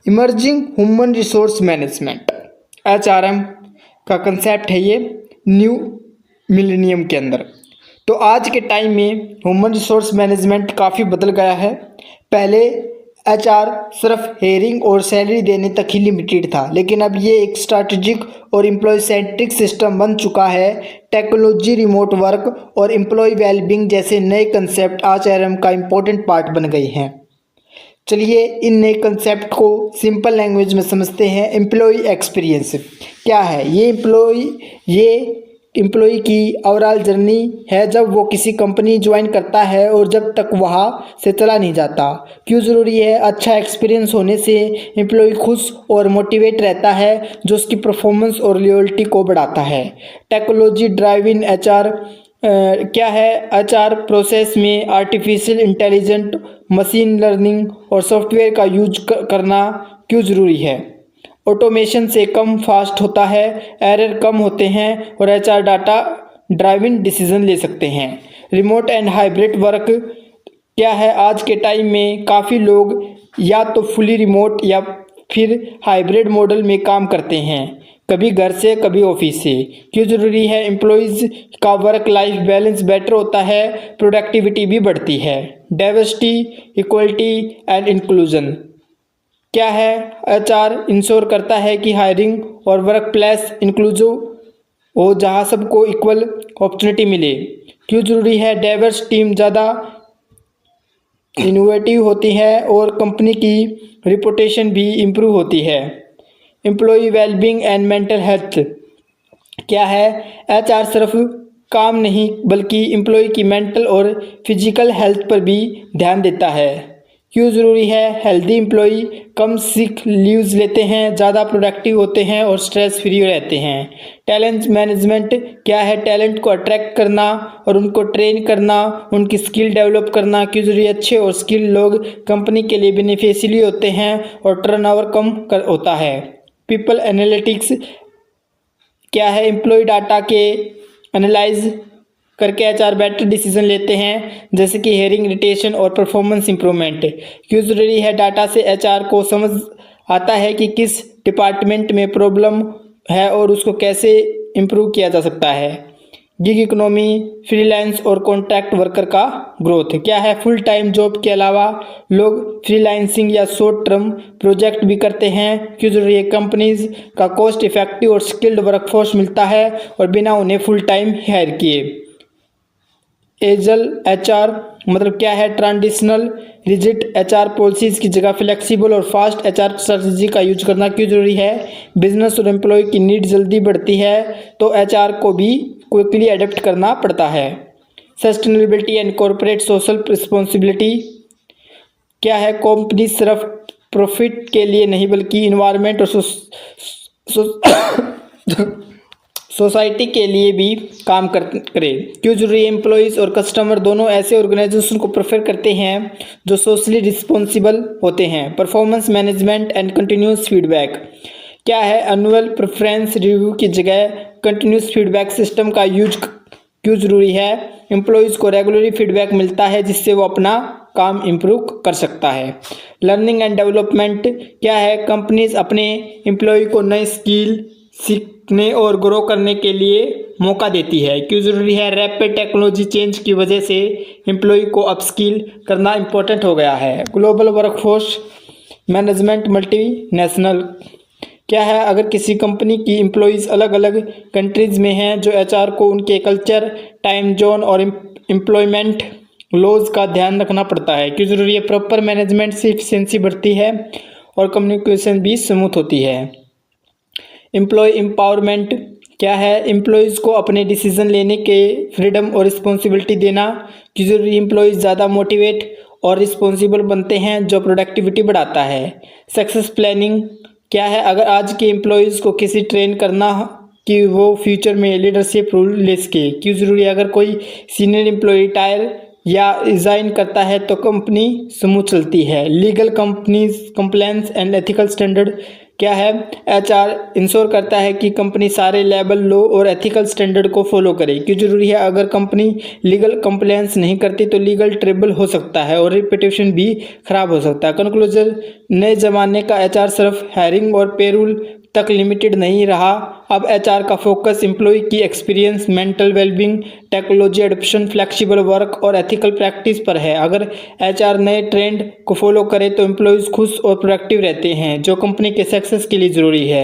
Emerging human resource management HRM का concept है ये न्यू मिलेनियम के अंदर। तो आज के टाइम में ह्यूमन रिसोर्स मैनेजमेंट काफ़ी बदल गया है। पहले HR सिर्फ हेयरिंग और सैलरी देने तक ही लिमिटेड था, लेकिन अब ये एक स्ट्रैटेजिक और एम्प्लॉय सेंट्रिक सिस्टम बन चुका है। टेक्नोलॉजी, रिमोट वर्क और एम्प्लॉय वेलबींग जैसे नए कंसेप्ट HRM का इम्पोर्टेंट पार्ट बन गए हैं। चलिए इन नए कंसेप्ट को सिंपल लैंग्वेज में समझते हैं। एम्प्लॉय एक्सपीरियंस क्या है? ये एम्प्लॉय की ओवरऑल जर्नी है, जब वो किसी कंपनी ज्वाइन करता है और जब तक वहाँ से चला नहीं जाता। क्यों ज़रूरी है? अच्छा एक्सपीरियंस होने से एम्प्लॉय खुश और मोटिवेट रहता है, जो उसकी परफॉर्मेंस और लॉयल्टी को बढ़ाता है। टेक्नोलॉजी ड्राइविंग HR क्या है? HR प्रोसेस में आर्टिफिशियल इंटेलिजेंट, मशीन लर्निंग और सॉफ्टवेयर का यूज करना क्यों ज़रूरी है? ऑटोमेशन से कम फास्ट होता है, एरर कम होते हैं और HR डाटा ड्राइविंग डिसीजन ले सकते हैं। रिमोट एंड हाइब्रिड वर्क क्या है? आज के टाइम में काफ़ी लोग या तो फुली रिमोट या फिर हाइब्रिड मॉडल में काम करते हैं, कभी घर से कभी ऑफिस से। क्यों ज़रूरी है? एम्प्लॉयज़ का वर्क लाइफ बैलेंस बेटर होता है, प्रोडक्टिविटी भी बढ़ती है। डाइवर्सिटी, इक्वलिटी एंड इंक्लूजन क्या है? HR इंश्योर करता है कि हायरिंग और वर्क प्लेस इंक्लूसिव हो, जहां सबको इक्वल अपॉर्चुनिटी मिले। क्यों ज़रूरी है? डाइवर्स टीम ज़्यादा इनोवेटिव होती है और कंपनी की रिपुटेशन भी इम्प्रूव होती है। Employee wellbeing and mental health क्या है? HR सिर्फ काम नहीं बल्कि एम्प्लॉय की मेंटल और फिजिकल हेल्थ पर भी ध्यान देता है। क्यों ज़रूरी है? हेल्दी एम्प्लॉय कम सिक लीव्स लेते हैं, ज़्यादा प्रोडक्टिव होते हैं और स्ट्रेस फ्री रहते हैं। टैलेंट मैनेजमेंट क्या है? टैलेंट को अट्रैक्ट करना और उनको ट्रेन करना, उनकी स्किल डेवलप करना। क्यों ज़रूरी? अच्छे और स्किल लोग कंपनी के लिए बेनिफिशियरी होते हैं और टर्नओवर कम होता है। पीपल एनालिटिक्स क्या है? एम्प्लॉय डाटा के एनालाइज करके HR बेटर डिसीजन लेते हैं, जैसे कि हेयरिंग, रिटेशन और परफॉर्मेंस इंप्रूवमेंट। क्यों ज़रूरी है? डाटा से HR को समझ आता है कि किस डिपार्टमेंट में प्रॉब्लम है और उसको कैसे इम्प्रूव किया जा सकता है। गिग इकोनॉमी, फ्रीलांस और कॉन्ट्रैक्ट वर्कर का ग्रोथ क्या है? फुल टाइम जॉब के अलावा लोग फ्रीलांसिंग या शॉर्ट टर्म प्रोजेक्ट भी करते हैं। क्यों ज़रूरी है? कंपनीज का कॉस्ट इफेक्टिव और स्किल्ड वर्कफोर्स मिलता है और बिना उन्हें फुल टाइम हायर किए। एजल HR मतलब क्या है? ट्रांजिशनल रिजिड HR पॉलिसीज़ की जगह फ्लेक्सिबल और फास्ट HR स्ट्रेटजी का यूज करना क्यों ज़रूरी है? बिजनेस और एम्प्लॉय की नीड जल्दी बढ़ती है, तो HR को भी क्विकली अडेप्ट करना पड़ता है। Sustainability and corporate social responsibility क्या है? कंपनी सिर्फ प्रॉफिट के लिए नहीं बल्कि इन्वायरमेंट और सोसाइटी के लिए भी काम करे। क्यों जरूरी है? एम्प्लॉयज़ और कस्टमर दोनों ऐसे ऑर्गेनाइजेशन को प्रेफर करते हैं जो सोशली रिस्पॉन्सिबल होते हैं। Performance management and continuous feedback क्या है? एनुअल प्रेफरेंस रिव्यू की जगह कंटिन्यूस फीडबैक सिस्टम का यूज क्यों ज़रूरी है? एम्प्लॉयज़ को रेगुलरली फीडबैक मिलता है, जिससे वो अपना काम इम्प्रूव कर सकता है। लर्निंग एंड डेवलपमेंट क्या है? कंपनीज अपने एम्प्लॉय को नई स्किल सीखने और ग्रो करने के लिए मौका देती है। क्यों ज़रूरी है? रैपिड टेक्नोलॉजी चेंज की वजह से एम्प्लॉय को अपस्किल करना इम्पोर्टेंट हो गया है। ग्लोबल वर्कफोर्स मैनेजमेंट मल्टीनेशनल क्या है? अगर किसी कंपनी की एम्प्लॉयज़ अलग अलग कंट्रीज़ में हैं, जो HR को उनके कल्चर, टाइम जोन और एम्प्लॉयमेंट लॉज का ध्यान रखना पड़ता है। क्यों ज़रूरी है? प्रॉपर मैनेजमेंट से एफिशिएंसी बढ़ती है और कम्युनिकेशन भी स्मूथ होती है। एम्प्लॉय एम्पावरमेंट क्या है? एम्प्लॉयज़ को अपने डिसीजन लेने के फ्रीडम और रिस्पॉन्सिबिलिटी देना। क्यों ज़रूरी? एम्प्लॉयज़ ज़्यादा मोटिवेट और रिस्पॉन्सिबल बनते हैं, जो प्रोडक्टिविटी बढ़ाता है। सक्सेस प्लानिंग क्या है? अगर आज के एम्प्लॉयज़ को किसी ट्रेन करना कि वो फ्यूचर में लीडरशिप रोल ले सके। क्यों ज़रूरी है? अगर कोई सीनियर एम्प्लॉय रिटायर या रिजाइन करता है तो कंपनी स्मूथ चलती है। Legal companies compliance and ethical standard क्या है, एचआर इंश्योर करता है कि कंपनी सारे लेबल, लॉ और एथिकल स्टैंडर्ड को फॉलो करे। क्यों जरूरी है, अगर कंपनी लीगल कंप्लायंस नहीं करती तो लीगल ट्रबल हो सकता है और रिपुटेशन भी खराब हो सकता है। कंक्लूजन, नए जमाने का एचआर सिर्फ हायरिंग और पेरोल तक लिमिटेड नहीं रहा। अब एचआर का फोकस एम्प्लॉय की experience, mental wellbeing, technology adoption, flexible work और एथिकल प्रैक्टिस पर है। अगर एचआर नए ट्रेंड को फॉलो करे तो एम्प्लॉयज़ खुश और प्रोडक्टिव रहते हैं, जो कंपनी के सक्सेस के लिए ज़रूरी है।